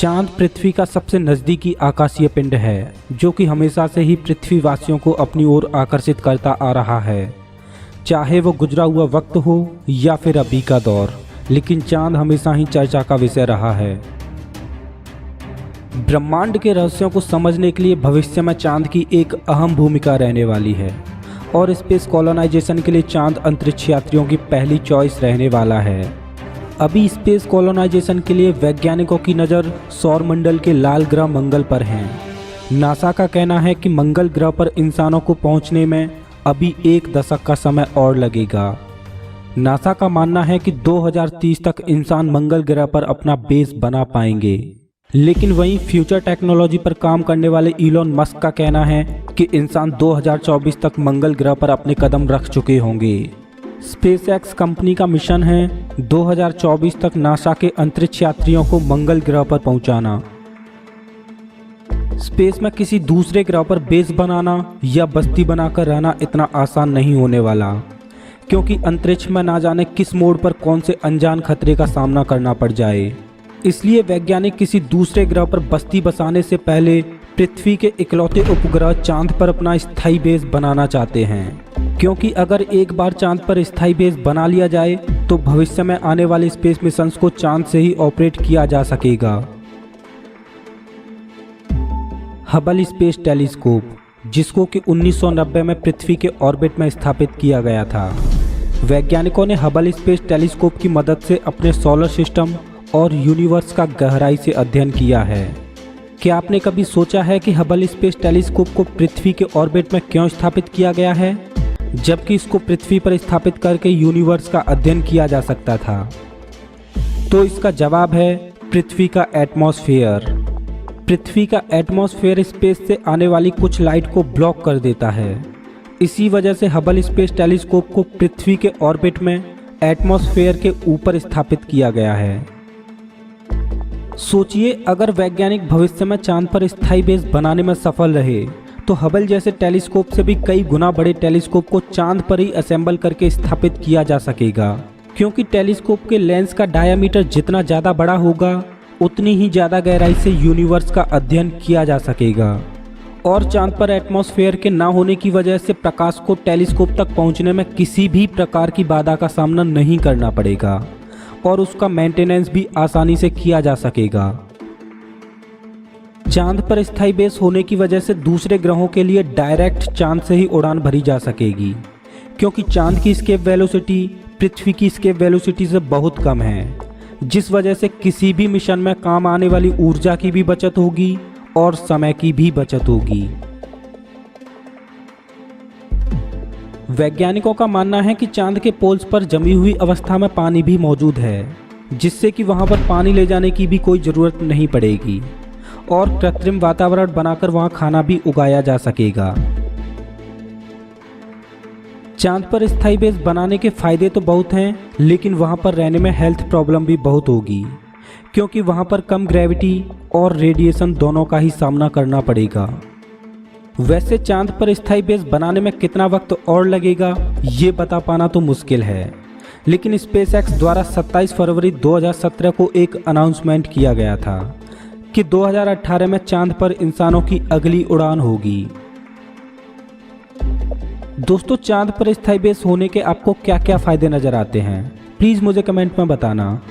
चांद पृथ्वी का सबसे नज़दीकी आकाशीय पिंड है जो कि हमेशा से ही पृथ्वीवासियों को अपनी ओर आकर्षित करता आ रहा है, चाहे वो गुजरा हुआ वक्त हो या फिर अभी का दौर। लेकिन चांद हमेशा ही चर्चा का विषय रहा है। ब्रह्मांड के रहस्यों को समझने के लिए भविष्य में चांद की एक अहम भूमिका रहने वाली है और स्पेस कॉलोनाइजेशन के लिए चांद अंतरिक्ष यात्रियों की पहली चॉइस रहने वाला है। अभी स्पेस कॉलोनाइजेशन के लिए वैज्ञानिकों की नज़र सौर मंडल के लाल ग्रह मंगल पर है। नासा का कहना है कि मंगल ग्रह पर इंसानों को पहुंचने में अभी 1 दशक का समय और लगेगा। नासा का मानना है कि 2030 तक इंसान मंगल ग्रह पर अपना बेस बना पाएंगे। लेकिन वहीं फ्यूचर टेक्नोलॉजी पर काम करने वाले इलॉन मस्क का कहना है कि इंसान 2024 तक मंगल ग्रह पर अपने कदम रख चुके होंगे। स्पेसएक्स कंपनी का मिशन है 2024 तक नासा के अंतरिक्ष यात्रियों को मंगल ग्रह पर पहुंचाना। स्पेस में किसी दूसरे ग्रह पर बेस बनाना या बस्ती बनाकर रहना इतना आसान नहीं होने वाला, क्योंकि अंतरिक्ष में ना जाने किस मोड़ पर कौन से अनजान खतरे का सामना करना पड़ जाए। इसलिए वैज्ञानिक किसी दूसरे ग्रह पर बस्ती बसाने से पहले पृथ्वी के इकलौते उपग्रह चांद पर अपना स्थायी बेस बनाना चाहते हैं, क्योंकि अगर एक बार चांद पर स्थायी बेस बना लिया जाए तो भविष्य में आने वाले स्पेस मिशंस को चांद से ही ऑपरेट किया जा सकेगा। हबल स्पेस टेलीस्कोप, जिसको कि 1990 में पृथ्वी के ऑर्बिट में स्थापित किया गया था। वैज्ञानिकों ने हबल स्पेस टेलीस्कोप की मदद से अपने सोलर सिस्टम और यूनिवर्स का गहराई से अध्ययन किया है। क्या आपने कभी सोचा है कि हबल स्पेस टेलीस्कोप को पृथ्वी के ऑर्बिट में क्यों स्थापित किया गया है, जबकि इसको पृथ्वी पर स्थापित करके यूनिवर्स का अध्ययन किया जा सकता था? तो इसका जवाब है पृथ्वी का एटमॉस्फेयर। पृथ्वी का एटमॉस्फेयर स्पेस से आने वाली कुछ लाइट को ब्लॉक कर देता है। इसी वजह से हबल स्पेस टेलीस्कोप को पृथ्वी के ऑर्बिट में एटमॉस्फेयर के ऊपर स्थापित किया गया है। सोचिए, अगर वैज्ञानिक भविष्य में चांद पर स्थायी बेस बनाने में सफल रहे तो हबल जैसे टेलीस्कोप से भी कई गुना बड़े टेलीस्कोप को चांद पर ही असेंबल करके स्थापित किया जा सकेगा, क्योंकि टेलीस्कोप के लेंस का डायामीटर जितना ज़्यादा बड़ा होगा उतनी ही ज़्यादा गहराई से यूनिवर्स का अध्ययन किया जा सकेगा। और चांद पर एटमॉस्फेयर के ना होने की वजह से प्रकाश को टेलीस्कोप तक पहुंचने में किसी भी प्रकार की बाधा का सामना नहीं करना पड़ेगा और उसका मेंटेनेंस भी आसानी से किया जा सकेगा। चांद पर स्थायी बेस होने की वजह से दूसरे ग्रहों के लिए डायरेक्ट चांद से ही उड़ान भरी जा सकेगी, क्योंकि चांद की एस्केप वेलोसिटी पृथ्वी की एस्केप वेलोसिटी से बहुत कम है, जिस वजह से किसी भी मिशन में काम आने वाली ऊर्जा की भी बचत होगी और समय की भी बचत होगी। वैज्ञानिकों का मानना है कि चांद के पोल्स पर जमी हुई अवस्था में पानी भी मौजूद है, जिससे कि वहां पर पानी ले जाने की भी कोई ज़रूरत नहीं पड़ेगी और कृत्रिम वातावरण बनाकर वहां खाना भी उगाया जा सकेगा। चांद पर स्थायी बेस बनाने के फायदे तो बहुत हैं, लेकिन वहां पर रहने में हेल्थ प्रॉब्लम भी बहुत होगी, क्योंकि वहां पर कम ग्रेविटी और रेडिएशन दोनों का ही सामना करना पड़ेगा। वैसे चांद पर स्थायी बेस बनाने में कितना वक्त और लगेगा ये बता पाना तो मुश्किल है, लेकिन स्पेसएक्स द्वारा 27 फरवरी 2017 को एक अनाउंसमेंट किया गया था कि 2018 में चांद पर इंसानों की अगली उड़ान होगी। दोस्तों, चांद पर स्थायी बेस होने के आपको क्या क्या फ़ायदे नज़र आते हैं, प्लीज़ मुझे कमेंट में बताना।